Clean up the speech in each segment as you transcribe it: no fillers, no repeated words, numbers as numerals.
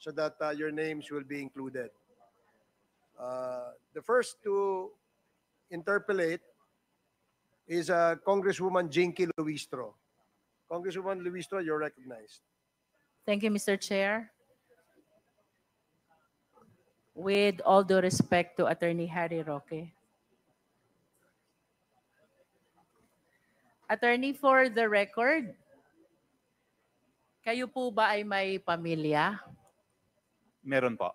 so that your names will be included. The first to interpolate is Congresswoman Jinky Luistro. Congresswoman Luistro, you're recognized. Thank you, Mr. Chair. With all due respect to Attorney Harry Roque. Attorney, for the record, kayo po ba ay may pamilya? Meron po.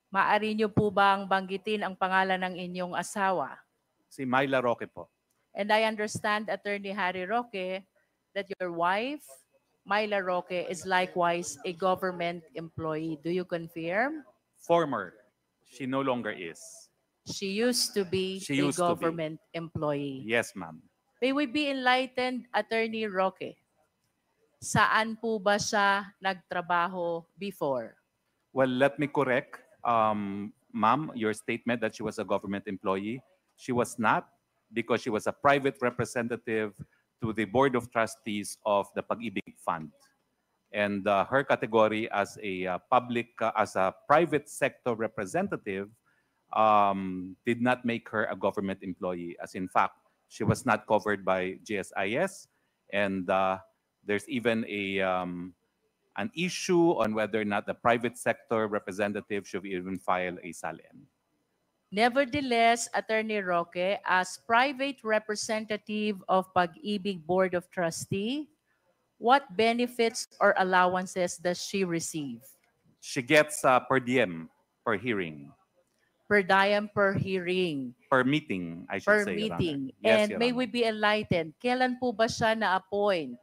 Maaari niyo po bang banggitin ang pangalan ng inyong asawa? Si Myla Roque po. And I understand, Attorney Harry Roque, that your wife, Myla Roque, is likewise a government employee. Do you confirm? Former. She no longer is. She used to be a government employee. Yes, ma'am. May we be enlightened, Attorney Roque? Saan po ba siya nagtrabaho before? Well, let me correct, ma'am, your statement that she was a government employee. She was not, because she was a private representative to the Board of Trustees of the Pag-ibig Fund. And her category as a as a private sector representative did not make her a government employee. As in fact, she was not covered by GSIS, and there's even an issue on whether or not the private sector representative should even file a SALN. Nevertheless, Attorney Roque, as private representative of Pag-ibig Board of Trustee, what benefits or allowances does she receive? She gets per diem, per hearing. Per diem per hearing. Per meeting, I should Per say. meeting. Yes, And Your may Honor. we be enlightened, kailan po ba siya na-appoint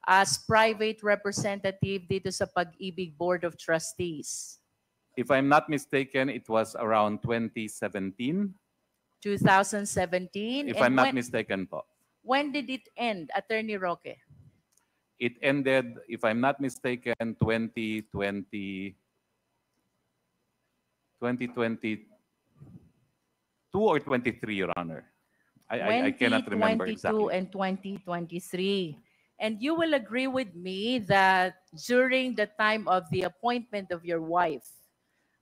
as private representative dito sa Pag-ibig Board of Trustees? If I'm not mistaken, it was around 2017. 2017? If I'm not mistaken po. When did it end, Attorney Roque? It ended, if I'm not mistaken, 2022 or 23, Your Honor. I cannot remember 2022 exactly. and 2023. And you will agree with me that during the time of the appointment of your wife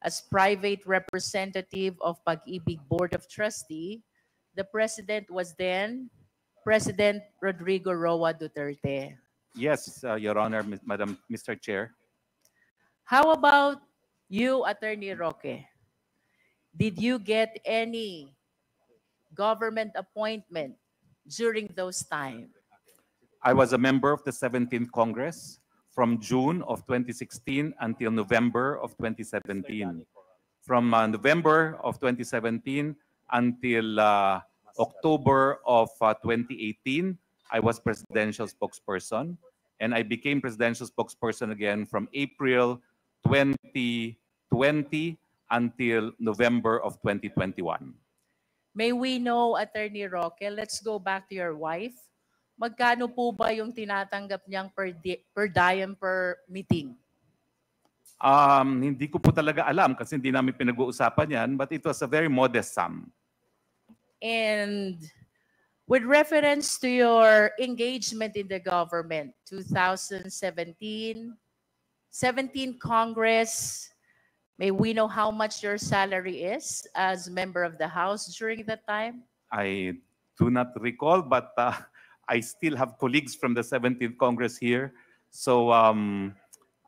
as private representative of Pag-ibig Board of Trustee, the president was then President Rodrigo Roa Duterte. Yes, Your Honor, Madam, Mr. Chair. How about you, Attorney Roque? Did you get any government appointment during those times? I was a member of the 17th Congress from June of 2016 until November of 2017. From November of 2017 until October of 2018, I was presidential spokesperson, and I became presidential spokesperson again from April 2020 until November of 2021. May we know, Attorney Roque, let's go back to your wife. Magkano po ba yung tinatanggap niyang per diem per meeting? Hindi ko po talaga alam kasi hindi namin pinag-uusapan yan, but it was a very modest sum. And with reference to your engagement in the government, 2017, 17th Congress, may we know how much your salary is as member of the House during that time? I do not recall, but I still have colleagues from the 17th Congress here. So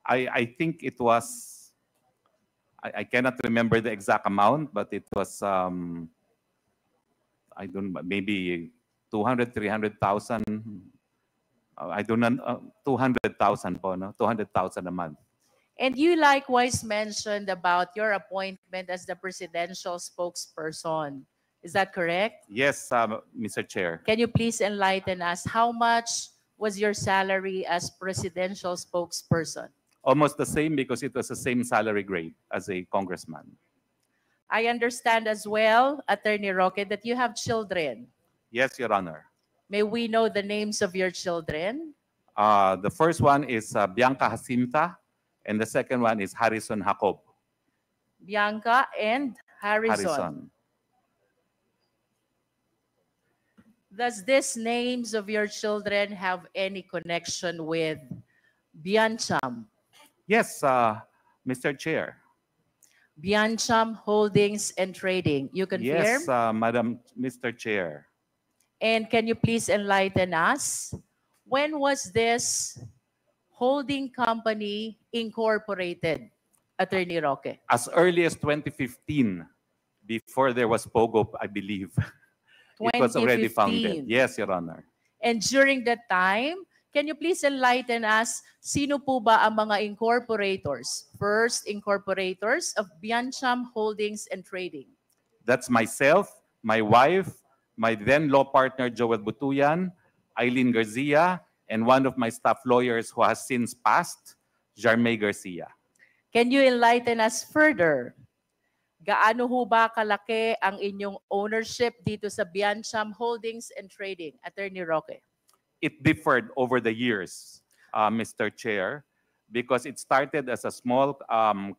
I think it was, I cannot remember the exact amount, but it was, I don't know, maybe 200, 300,000. I don't know, 200,000 po, no? 200,000 a month. And you likewise mentioned about your appointment as the presidential spokesperson. Is that correct? Yes, Mr. Chair. Can you please enlighten us, how much was your salary as presidential spokesperson? Almost the same because it was the same salary grade as a congressman. I understand as well, Attorney Roque, that you have children. Yes, Your Honor. May we know the names of your children? The first one is Bianca Jacinta, and the second one is Harrison Jacob. Bianca and Harrison. Does these names of your children have any connection with Biancham? Yes, Mr. Chair. Biancham Holdings and Trading. You confirm? Yes, Madam Mr. Chair. And can you please enlighten us? When was this holding company incorporated, Attorney Roque? As early as 2015, before there was POGO, I believe, it was already founded. 2015. Yes, Your Honor. And during that time, can you please enlighten us, sino po ba ang mga incorporators, first incorporators of Biancham Holdings and Trading? That's myself, my wife, my then law partner Joel Butuyan, Eileen Garcia, and one of my staff lawyers who has since passed, Jarme Garcia. Can you enlighten us further? Gaano ho ba kalaki ang inyong ownership dito sa Biancham Holdings and Trading, Attorney Roque? It differed over the years, Mr. Chair, because it started as a small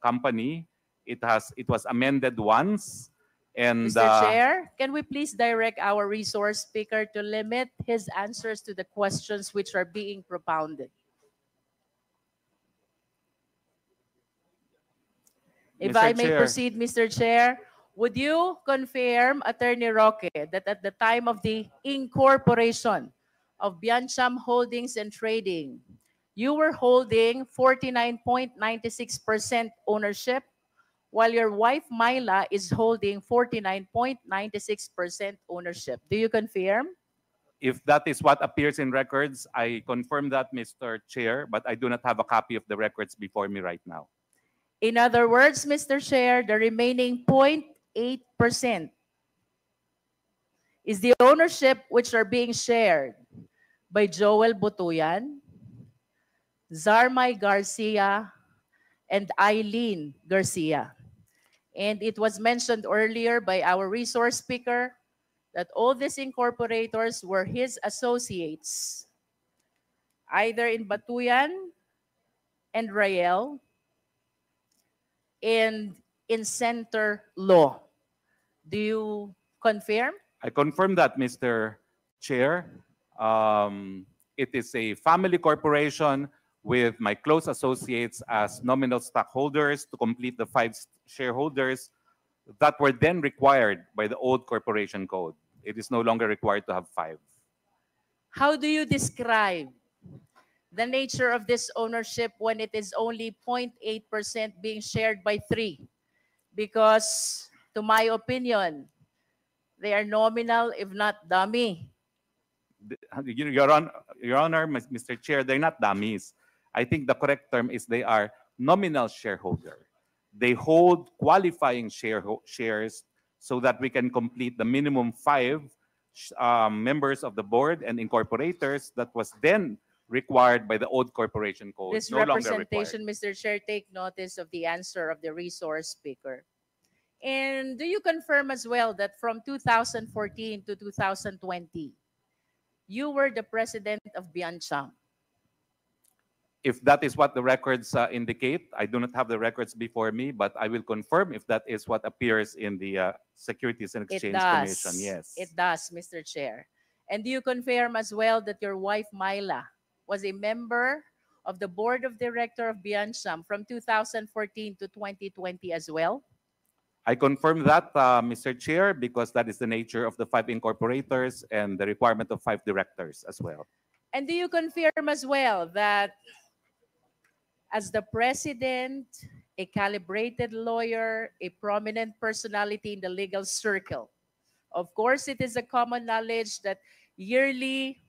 company. It was amended once. And, Mr. Chair, can we please direct our resource speaker to limit his answers to the questions which are being propounded? If Mr. I may Chair. proceed, Mr. Chair, would you confirm, Attorney Roque, that at the time of the incorporation of Biancham Holdings and Trading, you were holding 49.96% ownership, while your wife, Myla, is holding 49.96% ownership. Do you confirm? if that is what appears in records, I confirm that, Mr. Chair, but I do not have a copy of the records before me right now. In other words, Mr. Chair, the remaining 0.8% is the ownership which are being shared by Joel Butuyan, Zarmay Garcia, and Eileen Garcia. And it was mentioned earlier by our resource speaker that all these incorporators were his associates, either in Batuyan and Rael, and in Center Law. Do you confirm? I confirm that, Mr. Chair. It is a family corporation with my close associates as nominal stockholders to complete the 5 shareholders that were then required by the old corporation code. It is no longer required to have 5. How do you describe the nature of this ownership when it is only 0.8% being shared by 3? Because, to my opinion, they are nominal, if not dummy. Your Honor, Mr. Chair, they're not dummies. I think the correct term is they are nominal shareholder. They hold qualifying shares so that we can complete the minimum 5 members of the board and incorporators that was then required by the old corporation code. This no longer required. representation, Mr. Chair, take notice of the answer of the resource speaker. And do you confirm as well that from 2014 to 2020, you were the president of Biancham? If that is what the records indicate, I do not have the records before me, but I will confirm if that is what appears in the Securities and Exchange Commission. Yes. It does, Mr. Chair. And do you confirm as well that your wife, Myla, was a member of the board of director of Biancham from 2014 to 2020 as well? I confirm that, Mr. Chair, because that is the nature of the 5 incorporators and the requirement of 5 directors as well. And do you confirm as well that as the president, a calibrated lawyer, a prominent personality in the legal circle, of course, it is a common knowledge that yearly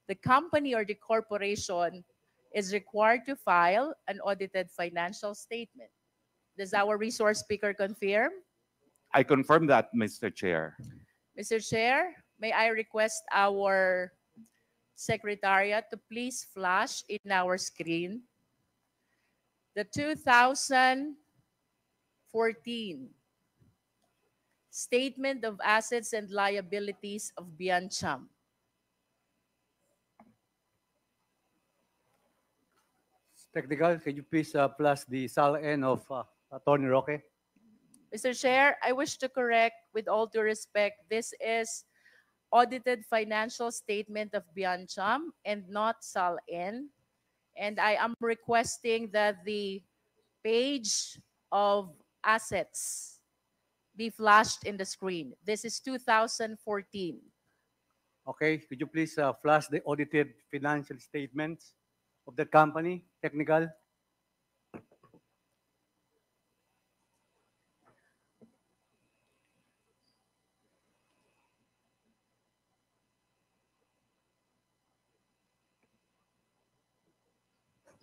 the company or the corporation is required to file an audited financial statement. Does our resource speaker confirm? I confirm that, Mr. Chair. Mr. Chair, may I request our secretariat to please flash in our screen the 2014 Statement of Assets and Liabilities of Biancham. Technical, can you please plus the SAL-N of Attorney Roque? Mr. Chair, I wish to correct, with all due respect, this is audited financial statement of Biancham and not SAL-N. And I am requesting that the page of assets be flashed in the screen. This is 2014. Okay, could you please flash the audited financial statements of the company, technical?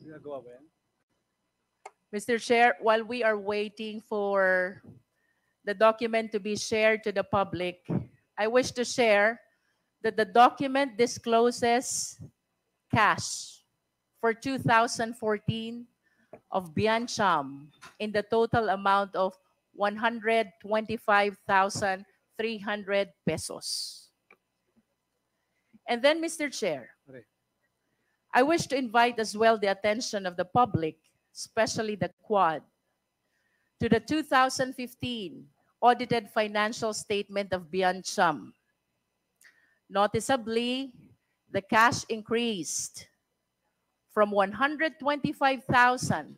Ginagawa ba yan? Mr. Chair, while we are waiting for the document to be shared to the public, I wish to share that the document discloses cash for 2014 of Biancham in the total amount of 125,300 pesos. And then, Mr. Chair, Okay. I wish to invite as well the attention of the public, especially the Quad, to the 2015 audited financial statement of Biancham. Noticeably, the cash increased from 125,000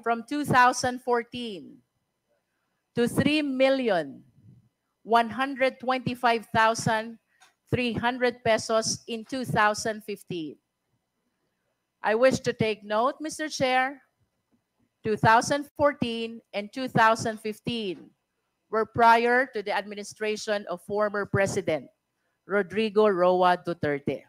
from 2014 to 3,125,300 pesos in 2015. I wish to take note, Mr. Chair, 2014 and 2015 were prior to the administration of former President Rodrigo Roa Duterte.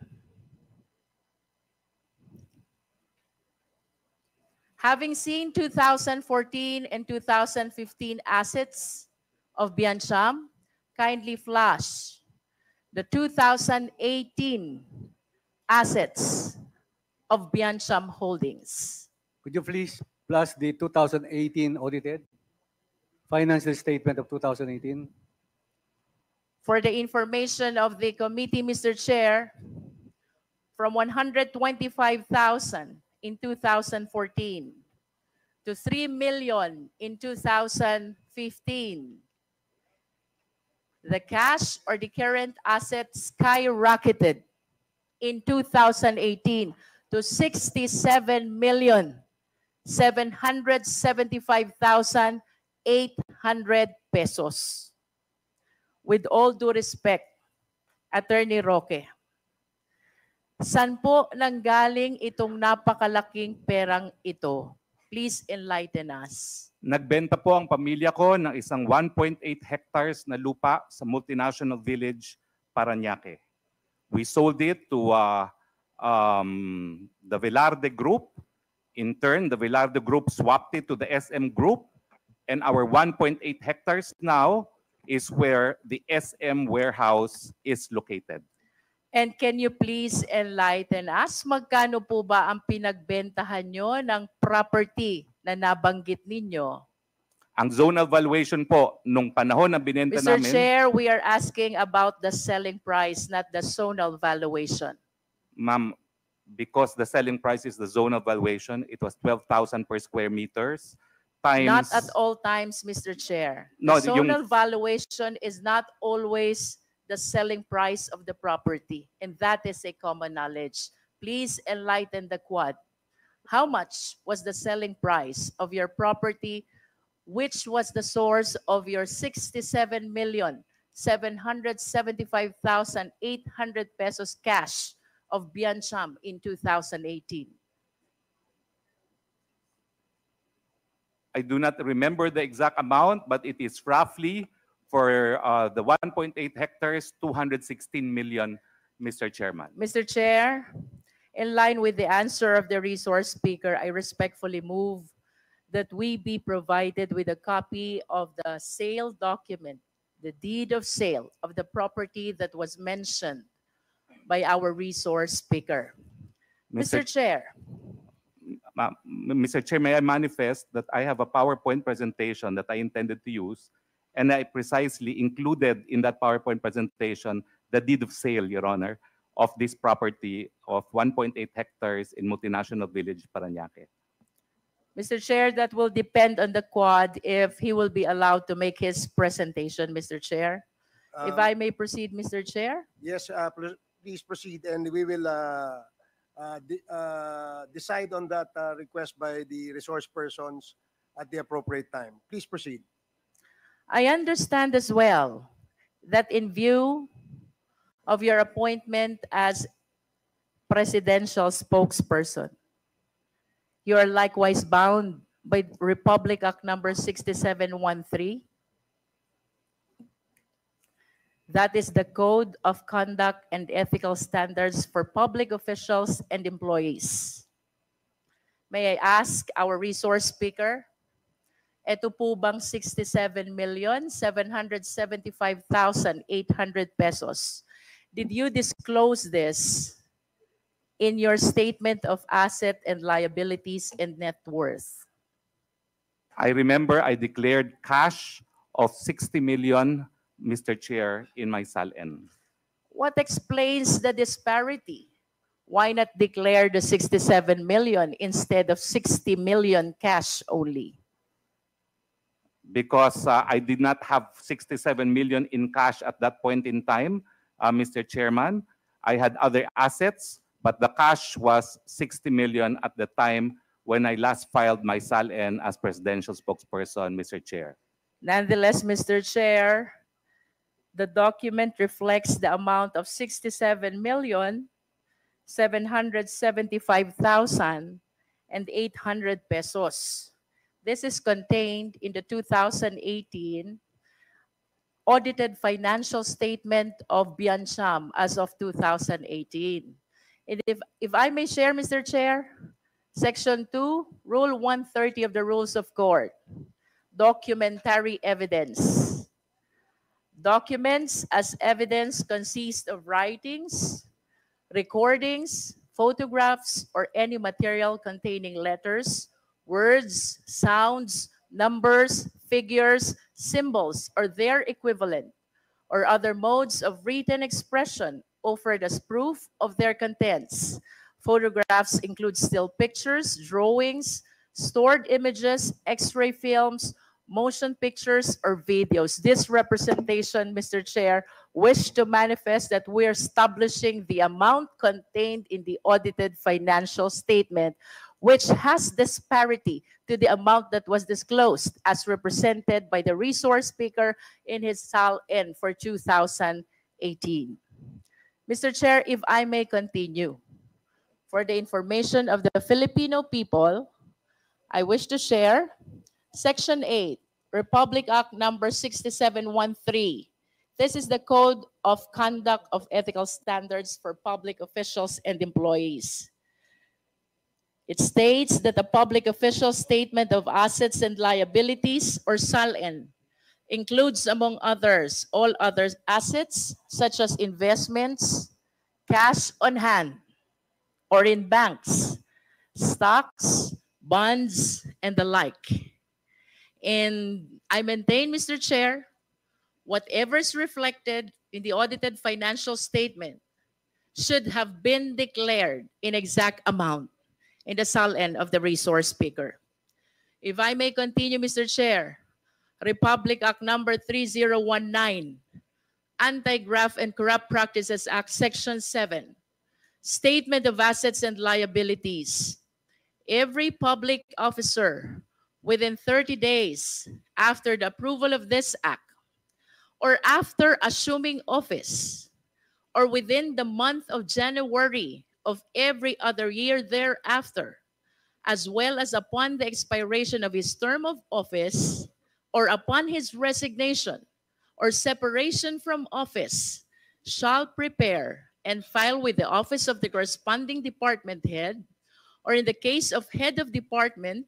Having seen 2014 and 2015 assets of Biancham, kindly flash the 2018 assets of Biancham Holdings. Could you please flash the 2018 audited financial statement of 2018? For the information of the committee, Mr. Chair, from 125,000 in 2014 to 3 million in 2015, the cash or the current assets skyrocketed in 2018 to 67,775,800 pesos. With all due respect, Attorney Roque, saan po nanggaling itong napakalaking perang ito? Please enlighten us. Nagbenta po ang pamilya ko ng isang 1.8 hectares na lupa sa multinational village, Parañaque. We sold it to the Velarde Group. In turn, the Velarde Group swapped it to the SM Group. And our 1.8 hectares now is where the SM warehouse is located. And can you please enlighten us, magkano po ba ang pinagbentahan nyo ng property na nabanggit ninyo? Ang zonal valuation po, nung panahon na binenta Mr. namin, Chair, we are asking about the selling price, not the zonal valuation. ma'am, because the selling price is the zonal valuation, it was 12,000 per square meters times... Not at all times, Mr. Chair. No, The zonal valuation is not always the selling price of the property, and that is a common knowledge. Please enlighten the Quad. How much was the selling price of your property, which was the source of your 67,775,800 pesos cash of Biancham in 2018? I do not remember the exact amount, but it is roughly for the 1.8 hectares, 216 million, Mr. Chairman. Mr. Chair, in line with the answer of the resource speaker, I respectfully move that we be provided with a copy of the sale document, the deed of sale of the property that was mentioned by our resource speaker. Mr. Chair. Mr. Chair, may I manifest that I have a PowerPoint presentation that I intended to use, and I precisely included in that PowerPoint presentation the deed of sale, Your Honor, of this property of 1.8 hectares in multinational village, Parañaque. Mr. Chair, that will depend on the Quad if he will be allowed to make his presentation, Mr. Chair. If I may proceed, Mr. Chair? Yes, please proceed, and we will decide on that request by the resource persons at the appropriate time. Please proceed. I understand as well that in view of your appointment as presidential spokesperson, you are likewise bound by Republic Act number 6713. That is the Code of Conduct and Ethical Standards for Public Officials and Employees. May I ask our resource speaker, ito po bang 67,775,800 pesos? Did you disclose this in your statement of asset and liabilities and net worth? I remember I declared cash of 60 million, Mr. Chair, in my SALN. What explains the disparity? Why not declare the 67 million instead of 60 million cash only? Because I did not have 67 million in cash at that point in time, Mr. Chairman. I had other assets, but the cash was 60 million at the time when I last filed my SALN as presidential spokesperson, Mr. Chair. Nonetheless, Mr. Chair, the document reflects the amount of 67,775,800 pesos. This is contained in the 2018 audited financial statement of Biancham as of 2018. And if I may share, Mr. Chair, Section 2, Rule 130 of the Rules of Court, documentary evidence. Documents as evidence consist of writings, recordings, photographs, or any material containing letters, words, sounds, numbers, figures, symbols, or their equivalent, or other modes of written expression offered as proof of their contents. Photographs include still pictures, drawings, stored images, X-ray films, motion pictures, or videos. This representation, Mr. Chair, wish to manifest that we are establishing the amount contained in the audited financial statement, which has disparity to the amount that was disclosed as represented by the resource speaker in his SALN for 2018. Mr. Chair, if I may continue. For the information of the Filipino people, I wish to share Section 8, Republic Act number 6713. This is the Code of Conduct of Ethical Standards for Public Officials and Employees. It states that a public official statement of assets and liabilities, or SALN, includes, among others, all other assets such as investments, cash on hand, or in banks, stocks, bonds, and the like. And I maintain, Mr. Chair, whatever is reflected in the audited financial statement should have been declared in exact amount in the SALN of the resource speaker. If I may continue, Mr. Chair, Republic Act number 3019, Anti-Graft and Corrupt Practices Act, Section 7, Statement of Assets and Liabilities. Every public officer within 30 days after the approval of this act, or after assuming office, or within the month of January of every other year thereafter, as well as upon the expiration of his term of office, or upon his resignation or separation from office, shall prepare and file with the office of the corresponding department head, or in the case of head of department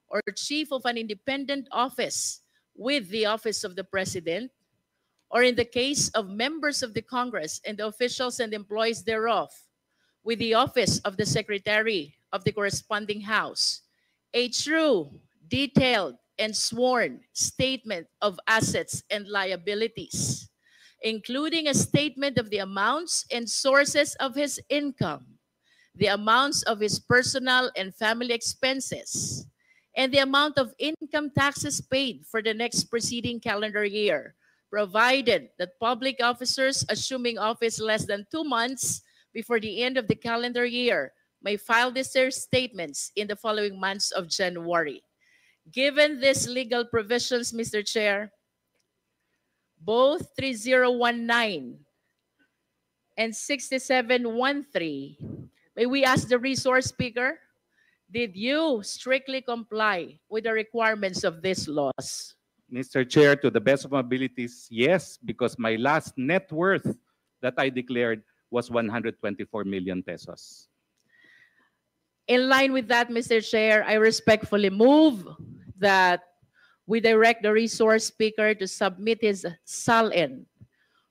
or chief of an independent office, with the office of the president, or in the case of members of the Congress and the officials and employees thereof, with the office of the secretary of the corresponding house, a true, detailed, and sworn statement of assets and liabilities, including a statement of the amounts and sources of his income, the amounts of his personal and family expenses, and the amount of income taxes paid for the next preceding calendar year, provided that public officers assuming office less than 2 months before the end of the calendar year may file their statements in the following months of January. Given these legal provisions, Mr. Chair, both 3019 and 6713, may we ask the resource speaker, did you strictly comply with the requirements of these laws? Mr. Chair, to the best of my abilities, yes, because my last net worth that I declared was 124 million pesos. In line with that, Mr. Chair, I respectfully move that we direct the resource speaker to submit his SALN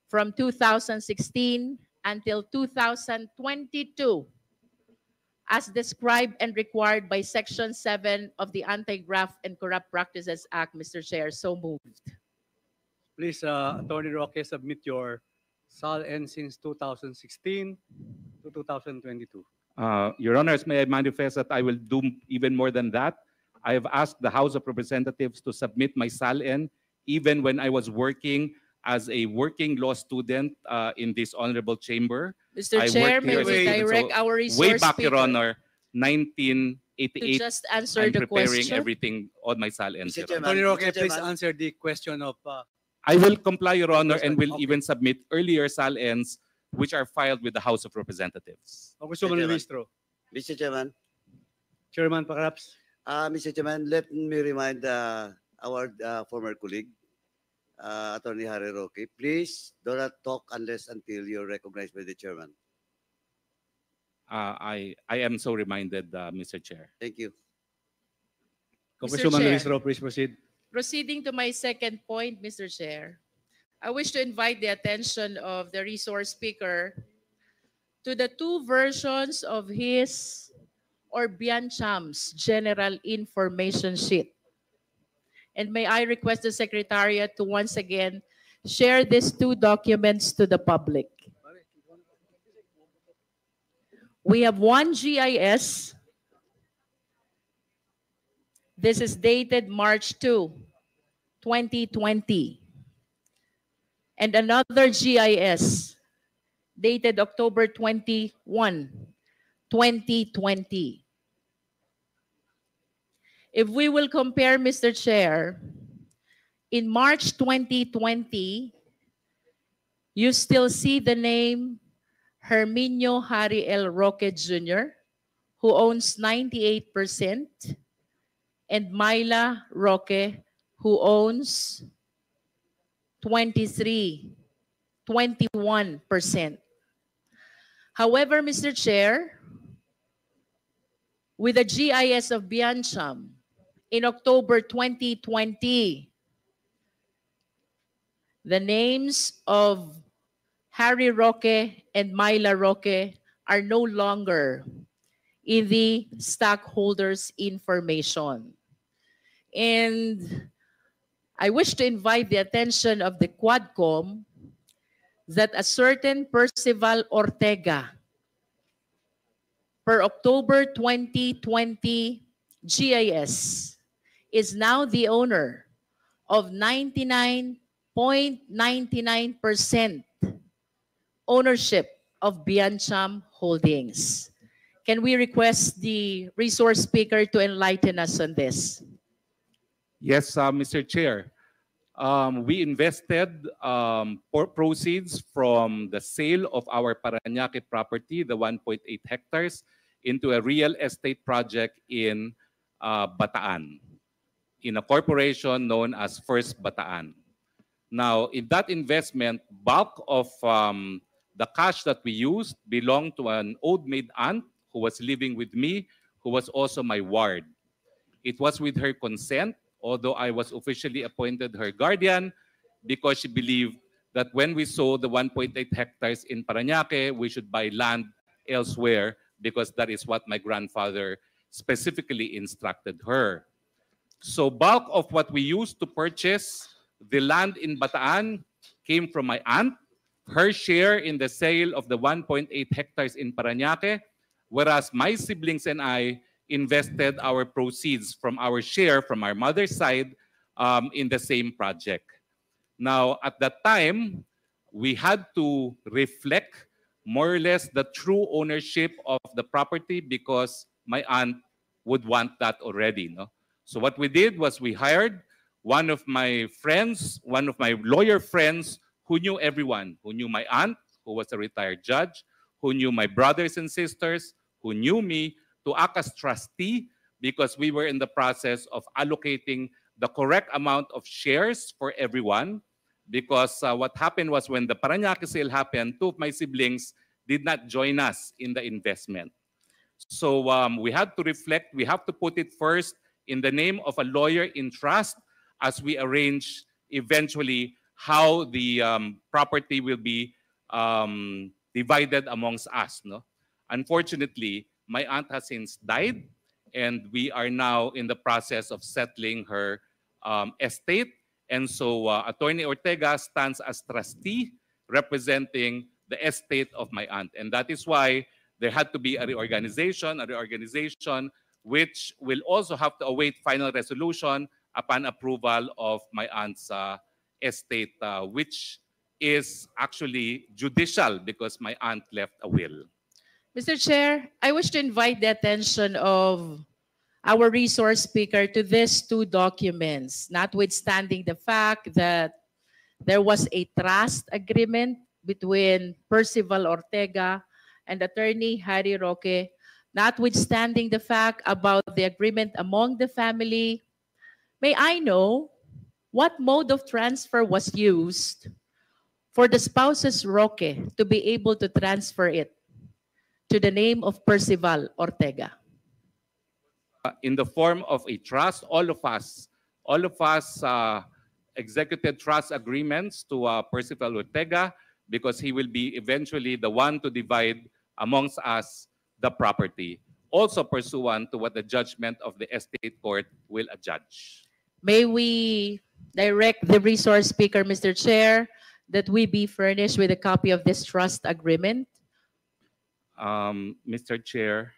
from 2016 until 2022 as described and required by Section 7 of the Anti-Graft and Corrupt Practices Act, Mr. Chair. So moved. Please, Attorney Roque, submit your SALN since 2016 to 2022. Your Honors, may I manifest that I will do even more than that. I have asked the House of Representatives to submit my SALN even when I was working as a working law student in this honorable chamber. Mr. I Chair, worked may here as a we student, direct so our resource way back, speaker Your Honor, to 1988, just answer I'm the preparing question? everything on my SALN. Mr. Your Honor. Chairman. Attorney Roque, Mr. please Chairman. answer the question of I will comply, Your Honor, and will Okay. even submit earlier SALNs which are filed with the House of Representatives. Congresswoman Chairman. Ministro. Mr. Chairman, Chairman, perhaps. Mr. Chairman, let me remind our former colleague, Attorney Harry Roque, please do not talk unless until you're recognized by the chairman. I am so reminded, Mr. Chair. Thank you. Congresswoman Chair. Ministro, please proceed. Proceeding to my second point, Mr. Chair, I wish to invite the attention of the resource speaker to the two versions of his or Biancham's general information sheet. And may I request the Secretariat to once again share these two documents to the public. We have one GIS. This is dated March 2, 2020. And another GIS dated October 21, 2020. If we will compare, Mr. Chair, in March 2020, you still see the name Herminio Harry L. Roque Jr., who owns 98%, and Myla Roque, who owns 21%. However, Mr. Chair, with the GIS of Biancham in October 2020, the names of Harry Roque and Myla Roque are no longer in the stockholders' information. And I wish to invite the attention of the Quadcom that a certain Percival Ortega, per October 2020 GIS, is now the owner of 99.99% ownership of Biancham Holdings. Can we request the resource speaker to enlighten us on this? Yes, Mr. Chair. We invested proceeds from the sale of our Parañaque property, the 1.8 hectares, into a real estate project in Bataan, in a corporation known as First Bataan. Now, in that investment, bulk of the cash that we used belonged to an old maid aunt who was living with me, who was also my ward. It was with her consent, although I was officially appointed her guardian, because she believed that when we sold the 1.8 hectares in Parañaque, we should buy land elsewhere, because that is what my grandfather specifically instructed her. So bulk of what we used to purchase the land in Bataan came from my aunt, her share in the sale of the 1.8 hectares in Parañaque, whereas my siblings and I invested our proceeds from our share from our mother's side in the same project. Now, at that time, we had to reflect more or less the true ownership of the property because my aunt would want that already. No? So what we did was we hired one of my friends, one of my lawyer friends who knew everyone, who knew my aunt, who was a retired judge, who knew my brothers and sisters, who knew me, to act as trustee because we were in the process of allocating the correct amount of shares for everyone. Because what happened was when the Parañaque sale happened, two of my siblings did not join us in the investment. So we had to reflect, we have to put it first in the name of a lawyer in trust as we arrange eventually how the property will be divided amongst us. No? Unfortunately, my aunt has since died, and we are now in the process of settling her estate. And so Attorney Ortega stands as trustee representing the estate of my aunt. And that is why there had to be a reorganization which will also have to await final resolution upon approval of my aunt's estate, which is actually judicial because my aunt left a will. Mr. Chair, I wish to invite the attention of our resource speaker to these two documents, notwithstanding the fact that there was a trust agreement between Percival Ortega and Attorney Harry Roque, notwithstanding the fact about the agreement among the family. May I know what mode of transfer was used for the spouses Roque to be able to transfer it to the name of Percival Ortega? In the form of a trust, all of us executed trust agreements to Percival Ortega because he will be eventually the one to divide amongst us the property, also pursuant to what the judgment of the estate court will adjudge. May we direct the resource speaker, Mr. Chair, that we be furnished with a copy of this trust agreement? Mr. Chair,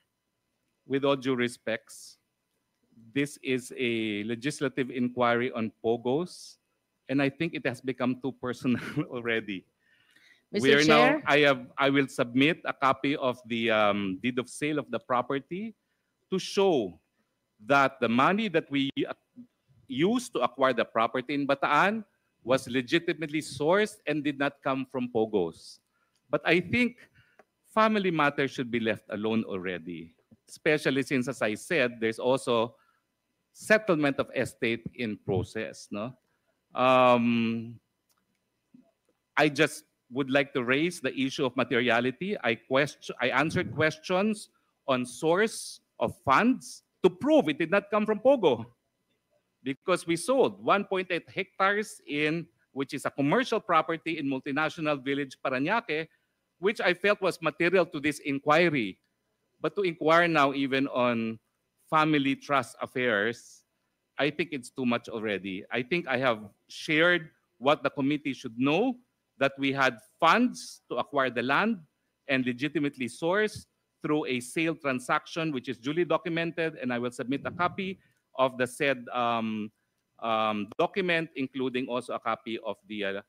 with all due respects, this is a legislative inquiry on POGOs, and I think it has become too personal already. Mr. Chair? I will submit a copy of the deed of sale of the property to show that the money that we used to acquire the property in Bataan was legitimately sourced and did not come from POGOs. But I think family matters should be left alone already, especially since, as I said, there's also settlement of estate in process. No? I just would like to raise the issue of materiality. I answered questions on source of funds to prove it did not come from POGO because we sold 1.8 hectares which is a commercial property in multinational village Parañaque, which I felt was material to this inquiry. But to inquire now even on family trust affairs, I think it's too much already. I think I have shared what the committee should know, that we had funds to acquire the land and legitimately sourced through a sale transaction, which is duly documented, and I will submit a copy of the said document, including also a copy of the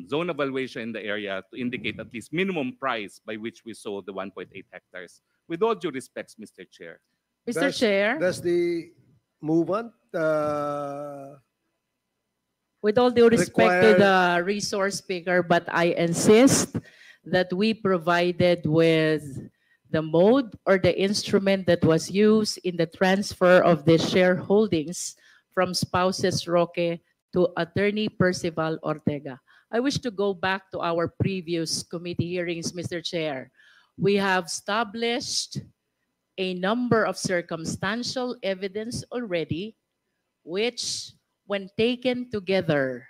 zone evaluation in the area to indicate at least minimum price by which we sold the 1.8 hectares. With all due respects, Mr. Chair. Mr. Chair? Does the movement With all due respect to require- the resource speaker, but I insist that we provided with the mode or the instrument that was used in the transfer of the shareholdings from spouses Roque to Attorney Percival Ortega? I wish to go back to our previous committee hearings, Mr. Chair. We have established a number of circumstantial evidence already, which, when taken together,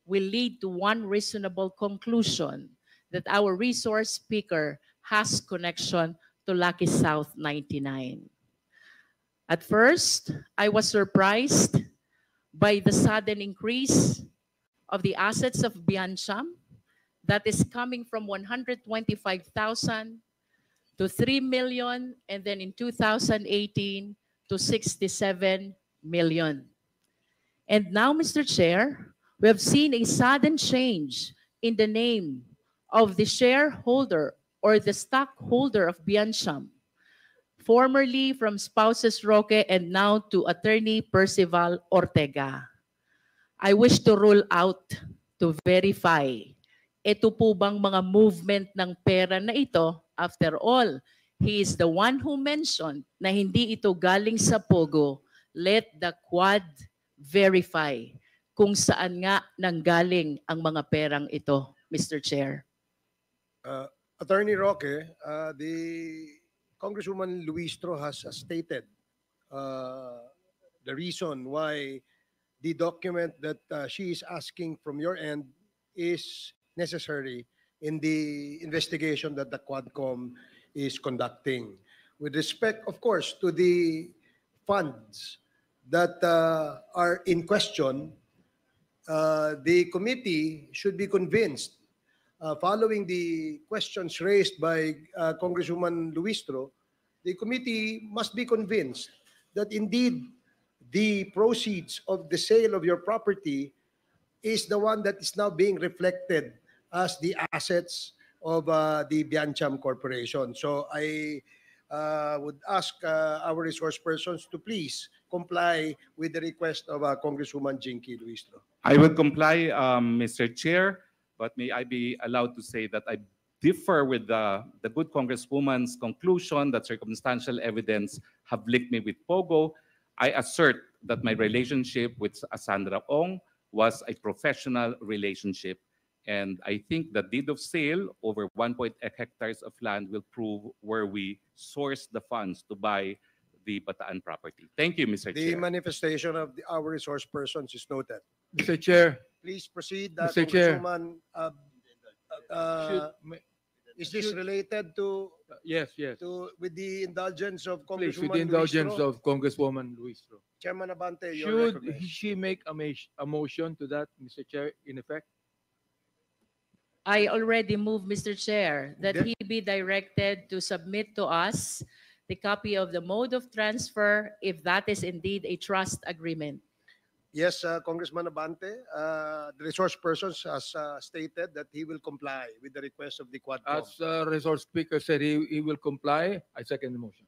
will lead to one reasonable conclusion that our resource speaker has connection to Lucky South 99. At first, I was surprised by the sudden increase of the assets of Biancham that is coming from 125,000 to 3 million, and then in 2018 to 67 million. And now, Mr. Chair, we have seen a sudden change in the name of the shareholder or the stockholder of Biancham, formerly from spouses Roque and now to Attorney Percival Ortega. I wish to rule out, to verify, ito po bang mga movement ng pera na ito, after all, he is the one who mentioned na hindi ito galing sa Pogo. Let the Quad verify kung saan nga nanggaling ang mga perang ito, Mr. Chair. Attorney Roque, the Congresswoman Luistro has stated the reason why the document that she is asking from your end is necessary in the investigation that the Quadcom is conducting. With respect, of course, to the funds that are in question, the committee should be convinced, following the questions raised by Congresswoman Luistro, the committee must be convinced that indeed the proceeds of the sale of your property is the one that is now being reflected as the assets of the Biancham Corporation. So I would ask our resource persons to please comply with the request of Congresswoman Jinky Luistro. I will comply, Mr. Chair, but may I be allowed to say that I differ with the good Congresswoman's conclusion that circumstantial evidence have linked me with Pogo. I assert that my relationship with Sandra Ong was a professional relationship, and I think the deed of sale over 1.8 hectares of land will prove where we sourced the funds to buy the Bataan property. Thank you, Mr. The Chair. manifestation of our resource persons is noted. Mr. Chair, Please proceed, Mr. Chair. Congresswoman. should, may- Is this should- related yes, with the indulgence of please, with Congresswoman the indulgence Luistro? of Congresswoman Luistro. Chairman Abante, you're Should recognized. she make a motion to that, Mr. Chair, in effect? I already moved, Mr. Chair, that Then- he be directed to submit to us the copy of the mode of transfer if that is indeed a trust agreement. Yes, Congressman Abante, the resource persons has stated that he will comply with the request of the Quadcom. As resource speaker said, he will comply. I second the motion.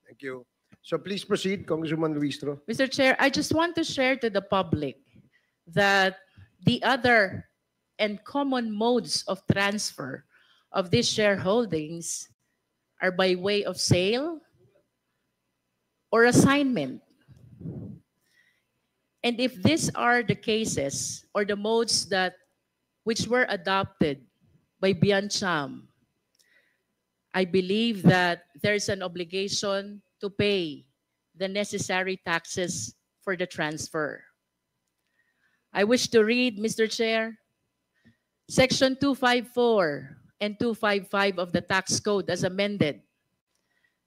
Thank you. So please proceed, Congresswoman Luistro. Mr. Chair, I just want to share to the public that the other and common modes of transfer of these shareholdings are by way of sale or assignment. And if these are the cases or the modes that which were adopted by Biancham, I believe that there is an obligation to pay the necessary taxes for the transfer. I wish to read, Mr. Chair, Section 254 and 255 of the tax code as amended.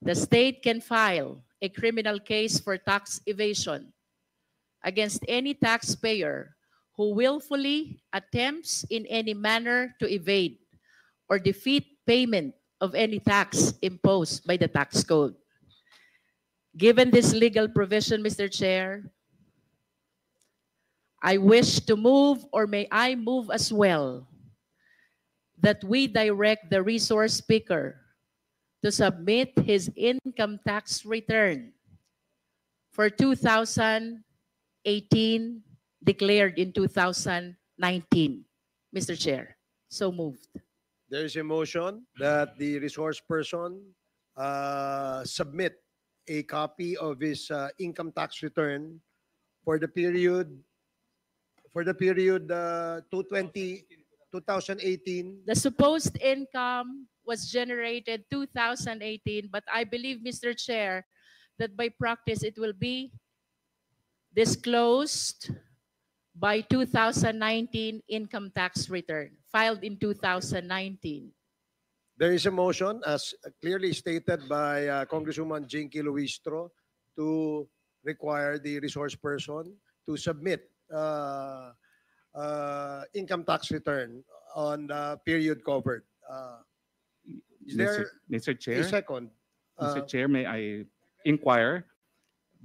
The state can file a criminal case for tax evasion against any taxpayer who willfully attempts in any manner to evade or defeat payment of any tax imposed by the tax code. Given this legal provision, Mr. Chair, I wish to move, or may I move as well, that we direct the resource speaker to submit his income tax return for 2018 declared in 2019. Mr. Chair, so moved. There is a motion that the resource person submit a copy of his income tax return for the period 2018. The supposed income was generated 2018, but I believe, Mr. Chair, that by practice it will be disclosed by 2019 income tax return, filed in 2019. There is a motion, as clearly stated by Congresswoman Jinky Luistro, to require the resource person to submit income tax return on the period covered. Is there Mr. a Chair, second? Mr. Chair, may I inquire?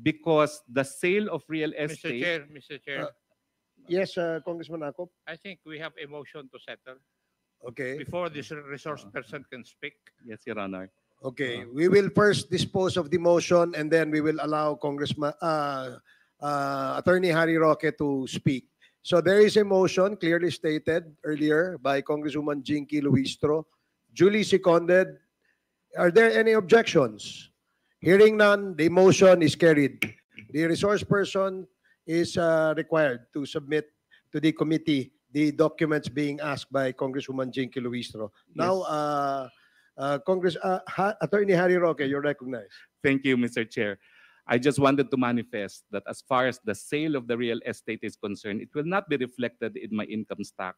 Because the sale of real estate. Mr. Chair, Yes, Congressman Akop. I think we have a motion to settle. Okay. before this resource person can speak. Yes, Your Honor. Okay, we will first dispose of the motion and then we will allow Attorney Harry Roque to speak. So there is a motion clearly stated earlier by Congresswoman Jinky Luistro, duly seconded. Are there any objections? Hearing none, the motion is carried. The resource person is required to submit to the committee the documents being asked by Congresswoman Jinky Luistro. Now, Attorney Harry Roque, you're recognized. Thank you, Mr. Chair. I just wanted to manifest that as far as the sale of the real estate is concerned, it will not be reflected in my income tax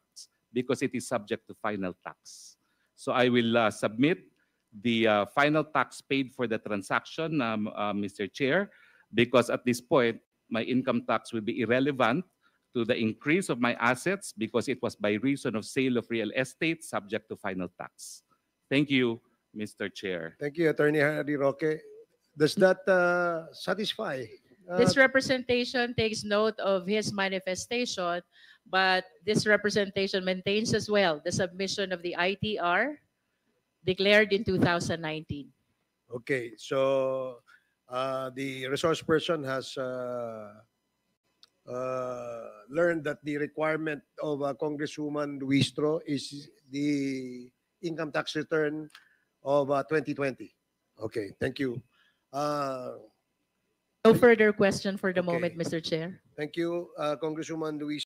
because it is subject to final tax. So I will submit the final tax paid for the transaction, Mr. Chair, because at this point, my income tax will be irrelevant to the increase of my assets because it was by reason of sale of real estate subject to final tax. Thank you, Mr. Chair. Thank you, Attorney Harry Roque. Does that satisfy? This representation takes note of his manifestation, but this representation maintains as well the submission of the ITR declared in 2019. Okay, so the resource person has learned that the requirement of Congresswoman Luistro is the income tax return of 2020. Okay, thank you. No further question for the Okay. moment, Mr. Chair. Thank you, Congresswoman Luistro.